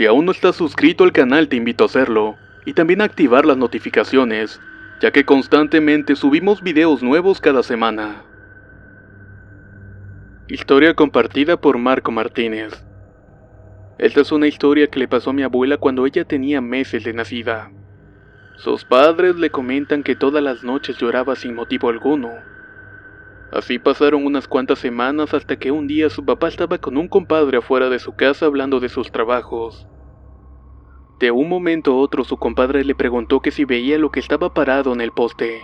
Si aún no estás suscrito al canal te invito a hacerlo, y también a activar las notificaciones, ya que constantemente subimos videos nuevos cada semana. Historia compartida por Marco Martínez. Esta es una historia que le pasó a mi abuela cuando ella tenía meses de nacida. Sus padres le comentan que todas las noches lloraba sin motivo alguno. Así pasaron unas cuantas semanas hasta que un día su papá estaba con un compadre afuera de su casa hablando de sus trabajos. De un momento a otro su compadre le preguntó que si veía lo que estaba parado en el poste.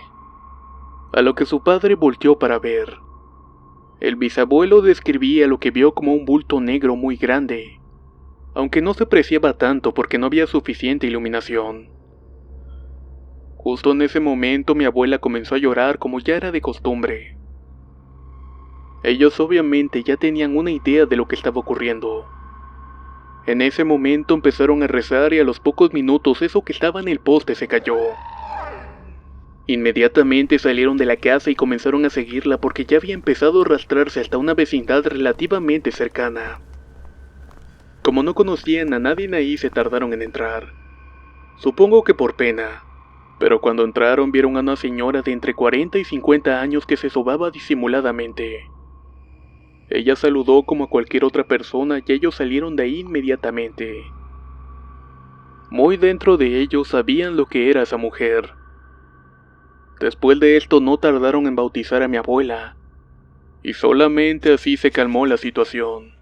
A lo que su padre volteó para ver. El bisabuelo describía lo que vio como un bulto negro muy grande, aunque no se apreciaba tanto porque no había suficiente iluminación. Justo en ese momento mi abuela comenzó a llorar como ya era de costumbre. Ellos obviamente ya tenían una idea de lo que estaba ocurriendo. En ese momento empezaron a rezar y a los pocos minutos eso que estaba en el poste se cayó. Inmediatamente salieron de la casa y comenzaron a seguirla porque ya había empezado a arrastrarse hasta una vecindad relativamente cercana. Como no conocían a nadie ahí se tardaron en entrar. Supongo que por pena, pero cuando entraron vieron a una señora de entre 40 y 50 años que se sobaba disimuladamente. Ella saludó como a cualquier otra persona y ellos salieron de ahí inmediatamente. Muy dentro de ellos sabían lo que era esa mujer. Después de esto no tardaron en bautizar a mi abuela, y solamente así se calmó la situación.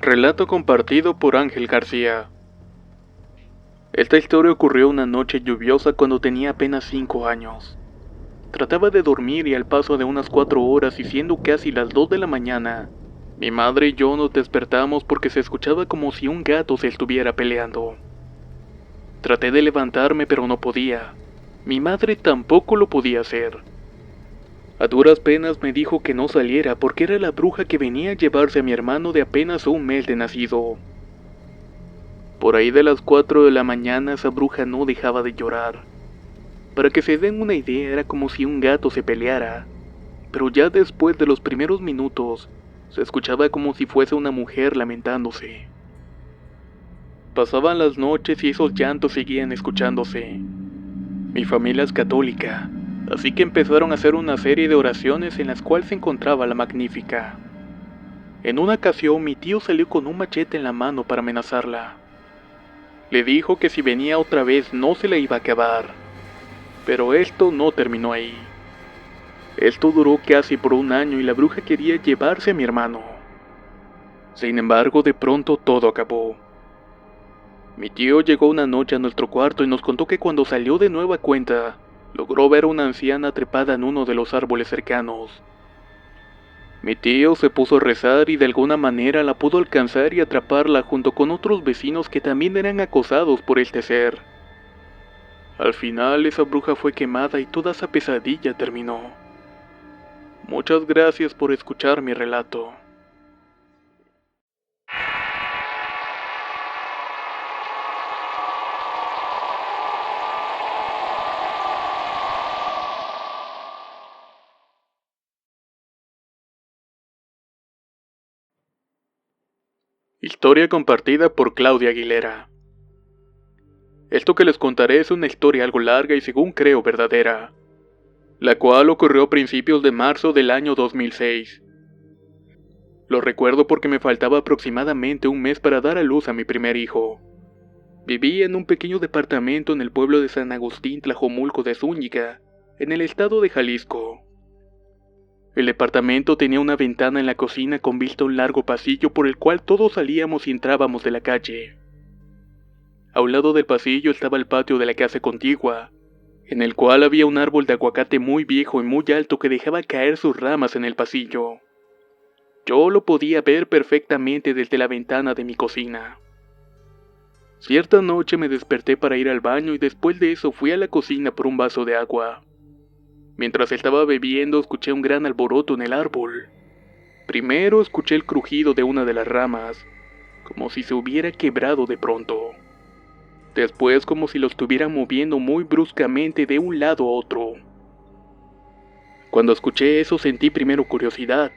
Relato compartido por Ángel García. Esta historia ocurrió una noche lluviosa cuando tenía apenas 5 años. Trataba de dormir y al paso de unas 4 horas y siendo casi las 2 de la mañana, mi madre y yo nos despertamos porque se escuchaba como si un gato se estuviera peleando. Traté de levantarme pero no podía. Mi madre tampoco lo podía hacer. A duras penas me dijo que no saliera porque era la bruja que venía a llevarse a mi hermano de apenas un mes de nacido. Por ahí de las 4 de la mañana esa bruja no dejaba de llorar. Para que se den una idea era como si un gato se peleara, pero ya después de los primeros minutos se escuchaba como si fuese una mujer lamentándose. Pasaban las noches y esos llantos seguían escuchándose. Mi familia es católica, así que empezaron a hacer una serie de oraciones en las cuales se encontraba la Magnífica. En una ocasión mi tío salió con un machete en la mano para amenazarla. Le dijo que si venía otra vez no se la iba a acabar. Pero esto no terminó ahí. Esto duró casi por un año y la bruja quería llevarse a mi hermano. Sin embargo, de pronto todo acabó. Mi tío llegó una noche a nuestro cuarto y nos contó que cuando salió de nueva cuenta, logró ver a una anciana trepada en uno de los árboles cercanos. Mi tío se puso a rezar y de alguna manera la pudo alcanzar y atraparla junto con otros vecinos que también eran acosados por este ser. Al final esa bruja fue quemada y toda esa pesadilla terminó. Muchas gracias por escuchar mi relato. Historia compartida por Claudia Aguilera. Esto que les contaré es una historia algo larga y según creo verdadera, la cual ocurrió a principios de marzo del año 2006. Lo recuerdo porque me faltaba aproximadamente un mes para dar a luz a mi primer hijo. Vivía en un pequeño departamento en el pueblo de San Agustín Tlajomulco de Zúñiga, en el estado de Jalisco. El departamento tenía una ventana en la cocina con vista a un largo pasillo por el cual todos salíamos y entrábamos de la calle. A un lado del pasillo estaba el patio de la casa contigua, en el cual había un árbol de aguacate muy viejo y muy alto que dejaba caer sus ramas en el pasillo. Yo lo podía ver perfectamente desde la ventana de mi cocina. Cierta noche me desperté para ir al baño y después de eso fui a la cocina por un vaso de agua. Mientras estaba bebiendo escuché un gran alboroto en el árbol. Primero escuché el crujido de una de las ramas, como si se hubiera quebrado de pronto. Después como si lo estuvieran moviendo muy bruscamente de un lado a otro. Cuando escuché eso sentí primero curiosidad,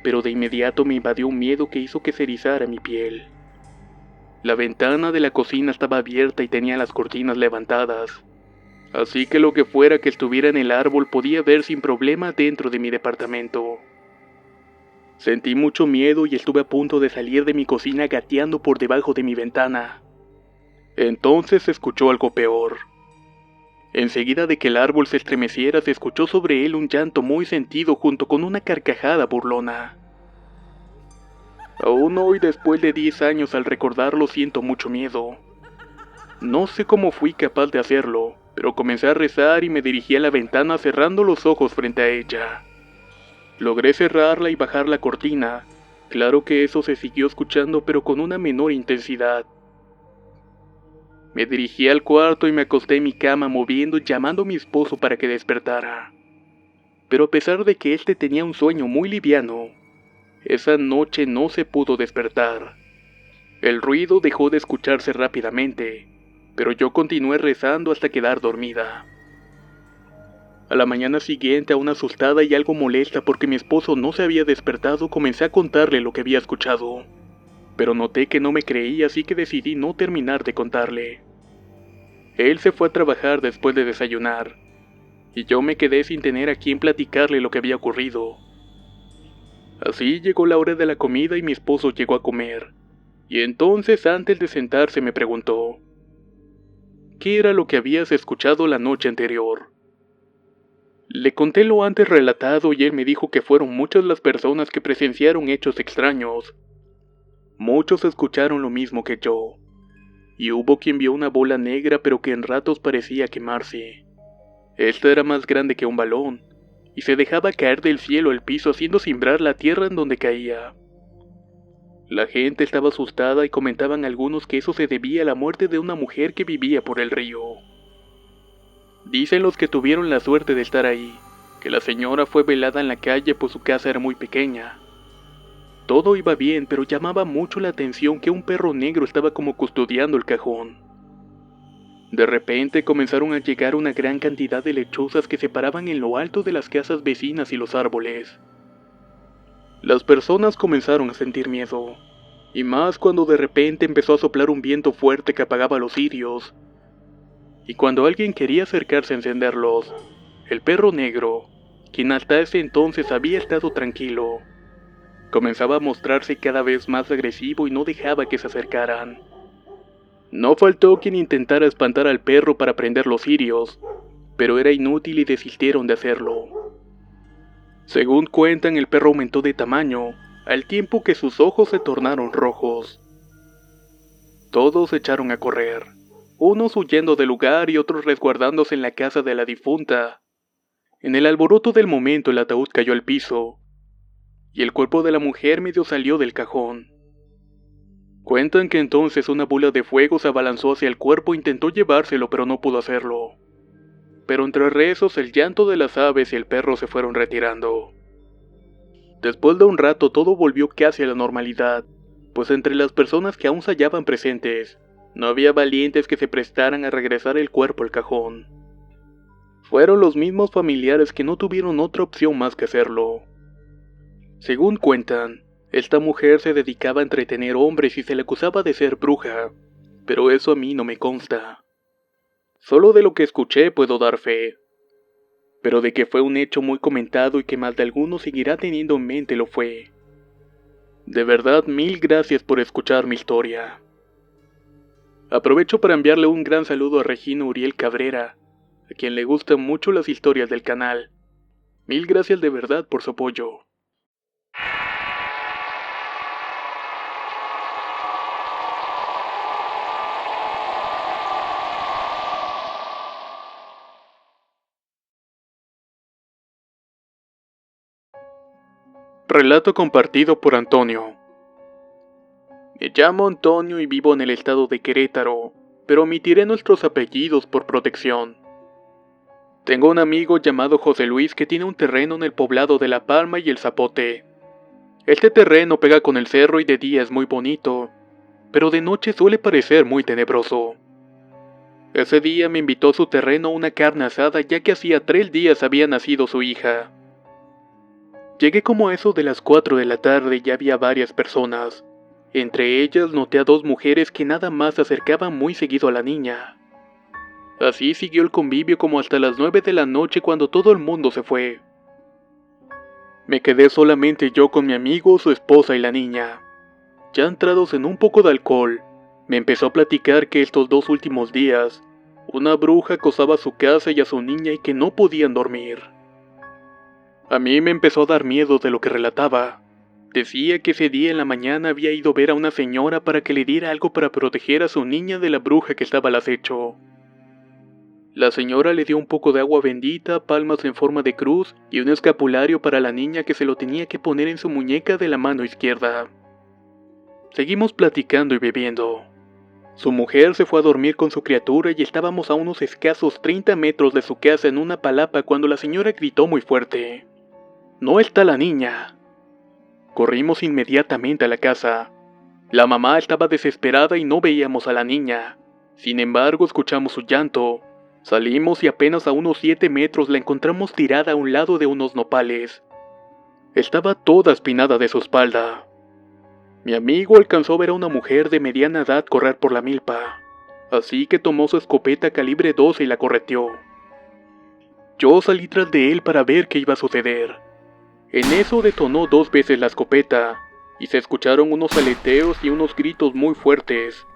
pero de inmediato me invadió un miedo que hizo que se erizara mi piel. La ventana de la cocina estaba abierta y tenía las cortinas levantadas, así que lo que fuera que estuviera en el árbol podía ver sin problema dentro de mi departamento. Sentí mucho miedo y estuve a punto de salir de mi cocina gateando por debajo de mi ventana. Entonces se escuchó algo peor. Enseguida de que el árbol se estremeciera, se escuchó sobre él un llanto muy sentido junto con una carcajada burlona. Aún hoy, después de 10 años, al recordarlo siento mucho miedo. No sé cómo fui capaz de hacerlo, pero comencé a rezar y me dirigí a la ventana cerrando los ojos frente a ella. Logré cerrarla y bajar la cortina. Claro que eso se siguió escuchando, pero con una menor intensidad. Me dirigí al cuarto y me acosté en mi cama moviendo y llamando a mi esposo para que despertara. Pero a pesar de que éste tenía un sueño muy liviano, esa noche no se pudo despertar. El ruido dejó de escucharse rápidamente, pero yo continué rezando hasta quedar dormida. A la mañana siguiente, aún asustada y algo molesta porque mi esposo no se había despertado, comencé a contarle lo que había escuchado. Pero noté que no me creía, así que decidí no terminar de contarle. Él se fue a trabajar después de desayunar, y yo me quedé sin tener a quien platicarle lo que había ocurrido. Así llegó la hora de la comida y mi esposo llegó a comer, y entonces antes de sentarse me preguntó: ¿qué era lo que habías escuchado la noche anterior? Le conté lo antes relatado y él me dijo que fueron muchas las personas que presenciaron hechos extraños. Muchos escucharon lo mismo que yo, y hubo quien vio una bola negra pero que en ratos parecía quemarse. Esta era más grande que un balón, y se dejaba caer del cielo al piso haciendo cimbrar la tierra en donde caía. La gente estaba asustada y comentaban algunos que eso se debía a la muerte de una mujer que vivía por el río. Dicen los que tuvieron la suerte de estar ahí, que la señora fue velada en la calle pues su casa era muy pequeña. Todo iba bien, pero llamaba mucho la atención que un perro negro estaba como custodiando el cajón. De repente comenzaron a llegar una gran cantidad de lechuzas que se paraban en lo alto de las casas vecinas y los árboles. Las personas comenzaron a sentir miedo, y más cuando de repente empezó a soplar un viento fuerte que apagaba los cirios. Y cuando alguien quería acercarse a encenderlos, el perro negro, quien hasta ese entonces había estado tranquilo, comenzaba a mostrarse cada vez más agresivo y no dejaba que se acercaran. No faltó quien intentara espantar al perro para prender los cirios, pero era inútil y desistieron de hacerlo. Según cuentan, el perro aumentó de tamaño, al tiempo que sus ojos se tornaron rojos. Todos se echaron a correr, unos huyendo del lugar y otros resguardándose en la casa de la difunta. En el alboroto del momento el ataúd cayó al piso, y el cuerpo de la mujer medio salió del cajón. Cuentan que entonces una bola de fuego se abalanzó hacia el cuerpo e intentó llevárselo, pero no pudo hacerlo. Pero entre rezos, el llanto de las aves y el perro se fueron retirando. Después de un rato todo volvió casi a la normalidad, pues entre las personas que aún se hallaban presentes, no había valientes que se prestaran a regresar el cuerpo al cajón. Fueron los mismos familiares que no tuvieron otra opción más que hacerlo. Según cuentan, esta mujer se dedicaba a entretener hombres y se le acusaba de ser bruja, pero eso a mí no me consta. Solo de lo que escuché puedo dar fe, pero de que fue un hecho muy comentado y que más de alguno seguirá teniendo en mente lo fue. De verdad, mil gracias por escuchar mi historia. Aprovecho para enviarle un gran saludo a Regina Uriel Cabrera, a quien le gustan mucho las historias del canal. Mil gracias de verdad por su apoyo. Relato compartido por Antonio. Me llamo Antonio y vivo en el estado de Querétaro, pero omitiré nuestros apellidos por protección. Tengo un amigo llamado José Luis que tiene un terreno en el poblado de La Palma y El Zapote. Este terreno pega con el cerro y de día es muy bonito, pero de noche suele parecer muy tenebroso. Ese día me invitó a su terreno a una carne asada ya que hacía 3 días había nacido su hija. Llegué como a eso de las 4 de la tarde y ya había varias personas. Entre ellas noté a 2 mujeres que nada más se acercaban muy seguido a la niña. Así siguió el convivio como hasta las 9 de la noche cuando todo el mundo se fue. Me quedé solamente yo con mi amigo, su esposa y la niña. Ya entrados en un poco de alcohol, me empezó a platicar que estos 2 últimos días, una bruja acosaba a su casa y a su niña y que no podían dormir. A mí me empezó a dar miedo de lo que relataba. Decía que ese día en la mañana había ido a ver a una señora para que le diera algo para proteger a su niña de la bruja que estaba al acecho. La señora le dio un poco de agua bendita, palmas en forma de cruz y un escapulario para la niña que se lo tenía que poner en su muñeca de la mano izquierda. Seguimos platicando y bebiendo. Su mujer se fue a dormir con su criatura y estábamos a unos escasos 30 metros de su casa en una palapa cuando la señora gritó muy fuerte: «¡No está la niña!». Corrimos inmediatamente a la casa. La mamá estaba desesperada y no veíamos a la niña. Sin embargo, escuchamos su llanto. Salimos y apenas a unos 7 metros la encontramos tirada a un lado de unos nopales. Estaba toda espinada de su espalda. Mi amigo alcanzó a ver a una mujer de mediana edad correr por la milpa, así que tomó su escopeta calibre 12 y la correteó. Yo salí tras de él para ver qué iba a suceder. En eso detonó 2 veces la escopeta, y se escucharon unos aleteos y unos gritos muy fuertes.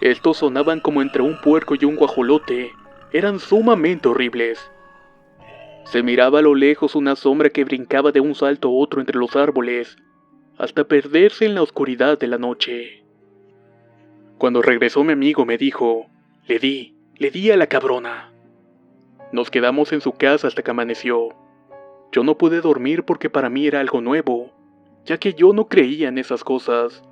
Estos sonaban como entre un puerco y un guajolote, eran sumamente horribles. Se miraba a lo lejos una sombra que brincaba de un salto a otro entre los árboles, hasta perderse en la oscuridad de la noche. Cuando regresó mi amigo me dijo: le di a la cabrona. Nos quedamos en su casa hasta que amaneció. Yo no pude dormir porque para mí era algo nuevo, ya que yo no creía en esas cosas.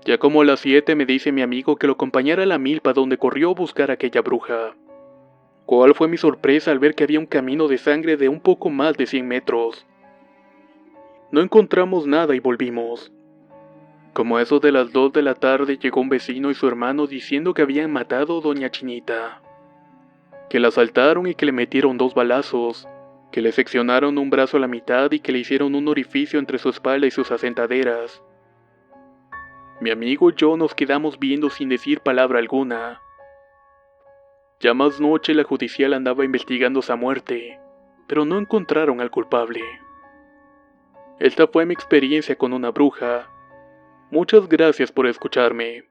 Ya como a las 7 me dice mi amigo que lo acompañara a la milpa donde corrió a buscar a aquella bruja. ¿Cuál fue mi sorpresa al ver que había un camino de sangre de un poco más de 100 metros? No encontramos nada y volvimos. Como a eso de las 2 de la tarde llegó un vecino y su hermano diciendo que habían matado a doña Chinita, que la asaltaron y que le metieron 2 balazos, que le seccionaron un brazo a la mitad y que le hicieron un orificio entre su espalda y sus asentaderas. Mi amigo y yo nos quedamos viendo sin decir palabra alguna. Ya más noche la judicial andaba investigando esa muerte, pero no encontraron al culpable. Esta fue mi experiencia con una bruja. Muchas gracias por escucharme.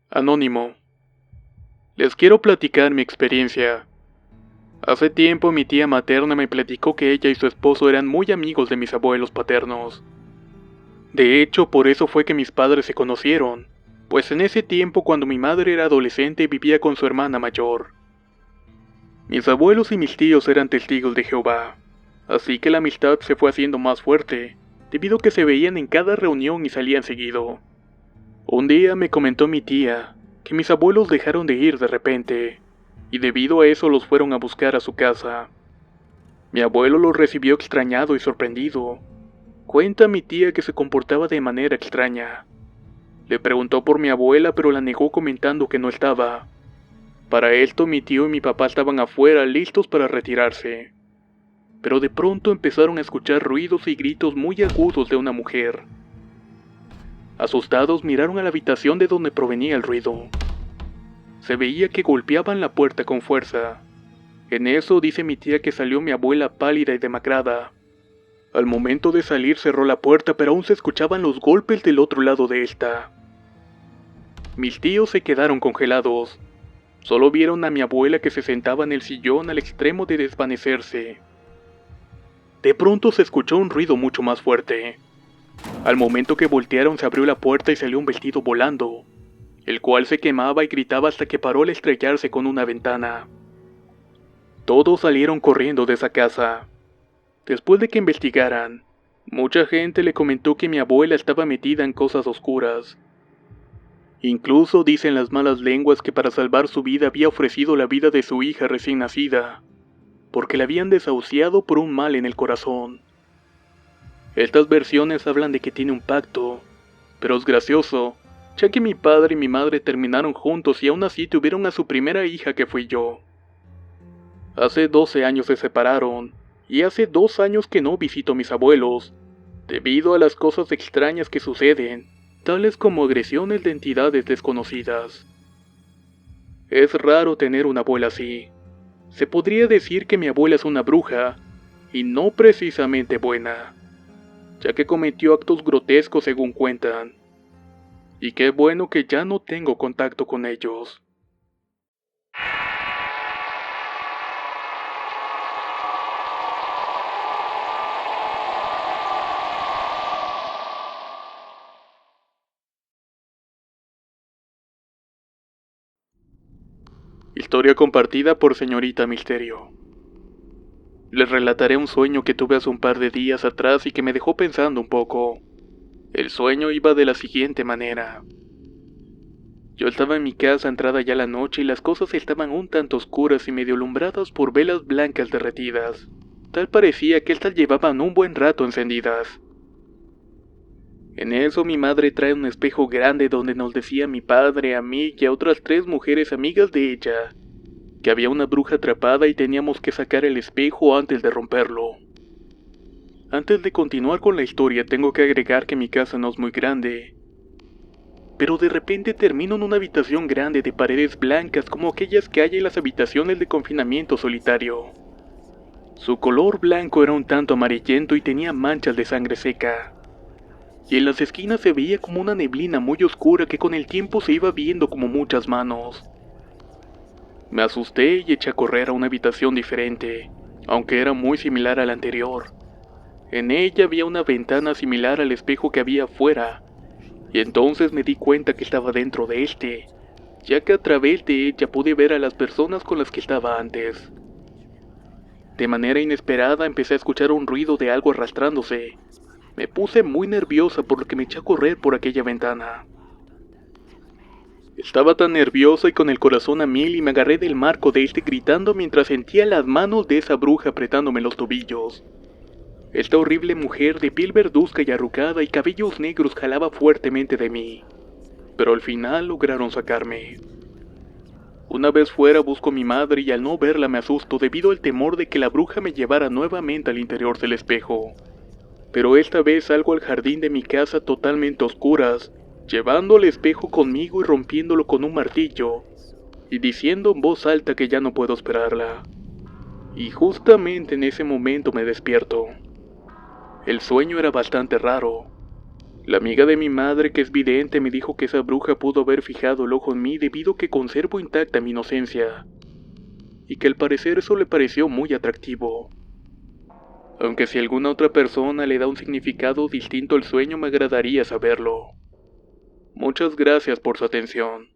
Anónimo. Les quiero platicar mi experiencia. Hace tiempo mi tía materna me platicó que ella y su esposo eran muy amigos de mis abuelos paternos. De hecho, por eso fue que mis padres se conocieron, pues en ese tiempo cuando mi madre era adolescente vivía con su hermana mayor. Mis abuelos y mis tíos eran testigos de Jehová, así que la amistad se fue haciendo más fuerte, debido a que se veían en cada reunión y salían seguido. Un día me comentó mi tía que mis abuelos dejaron de ir de repente, y debido a eso los fueron a buscar a su casa. Mi abuelo los recibió extrañado y sorprendido. Cuenta mi tía que se comportaba de manera extraña. Le preguntó por mi abuela, pero la negó comentando que no estaba. Para esto mi tío y mi papá estaban afuera listos para retirarse. Pero de pronto empezaron a escuchar ruidos y gritos muy agudos de una mujer. Asustados miraron a la habitación de donde provenía el ruido. Se veía que golpeaban la puerta con fuerza. En eso dice mi tía que salió mi abuela pálida y demacrada. Al momento de salir cerró la puerta, pero aún se escuchaban los golpes del otro lado de esta. Mis tíos se quedaron congelados. Solo vieron a mi abuela que se sentaba en el sillón al extremo de desvanecerse. De pronto se escuchó un ruido mucho más fuerte. Al momento que voltearon se abrió la puerta y salió un vestido volando, el cual se quemaba y gritaba hasta que paró al estrellarse con una ventana. Todos salieron corriendo de esa casa. Después de que investigaran, mucha gente le comentó que mi abuela estaba metida en cosas oscuras. Incluso dicen las malas lenguas que para salvar su vida había ofrecido la vida de su hija recién nacida, porque la habían desahuciado por un mal en el corazón. Estas versiones hablan de que tiene un pacto, pero es gracioso, ya que mi padre y mi madre terminaron juntos y aún así tuvieron a su primera hija que fui yo. Hace 12 años se separaron, y hace 2 años que no visito a mis abuelos, debido a las cosas extrañas que suceden, tales como agresiones de entidades desconocidas. Es raro tener una abuela así. Se podría decir que mi abuela es una bruja, y no precisamente buena, ya que cometió actos grotescos según cuentan. Y qué bueno que ya no tengo contacto con ellos. Historia compartida por Señorita Misterio. Les relataré un sueño que tuve hace un par de días atrás y que me dejó pensando un poco. El sueño iba de la siguiente manera. Yo estaba en mi casa entrada ya la noche y las cosas estaban un tanto oscuras y medio alumbradas por velas blancas derretidas. Tal parecía que estas llevaban un buen rato encendidas. En eso mi madre trae un espejo grande donde nos decía a mi padre, a mí y a otras 3 mujeres amigas de ella que había una bruja atrapada y teníamos que sacar el espejo antes de romperlo. Antes de continuar con la historia tengo que agregar que mi casa no es muy grande, pero de repente termino en una habitación grande de paredes blancas como aquellas que hay en las habitaciones de confinamiento solitario. Su color blanco era un tanto amarillento y tenía manchas de sangre seca. Y en las esquinas se veía como una neblina muy oscura que con el tiempo se iba viendo como muchas manos. Me asusté y eché a correr a una habitación diferente, aunque era muy similar a la anterior. En ella había una ventana similar al espejo que había afuera, y entonces me di cuenta que estaba dentro de este, ya que a través de ella pude ver a las personas con las que estaba antes. De manera inesperada empecé a escuchar un ruido de algo arrastrándose. Me puse muy nerviosa por lo que me eché a correr por aquella ventana. Estaba tan nerviosa y con el corazón a mil y me agarré del marco de este gritando mientras sentía las manos de esa bruja apretándome los tobillos. Esta horrible mujer de piel verduzca y arrugada y cabellos negros jalaba fuertemente de mí, pero al final lograron sacarme. Una vez fuera busco a mi madre y al no verla me asusto debido al temor de que la bruja me llevara nuevamente al interior del espejo. Pero esta vez salgo al jardín de mi casa totalmente a oscuras, llevando el espejo conmigo y rompiéndolo con un martillo, y diciendo en voz alta que ya no puedo esperarla. Y justamente en ese momento me despierto. El sueño era bastante raro. La amiga de mi madre, que es vidente, me dijo que esa bruja pudo haber fijado el ojo en mí debido a que conservo intacta mi inocencia, y que al parecer eso le pareció muy atractivo. Aunque si alguna otra persona le da un significado distinto al sueño me agradaría saberlo. Muchas gracias por su atención.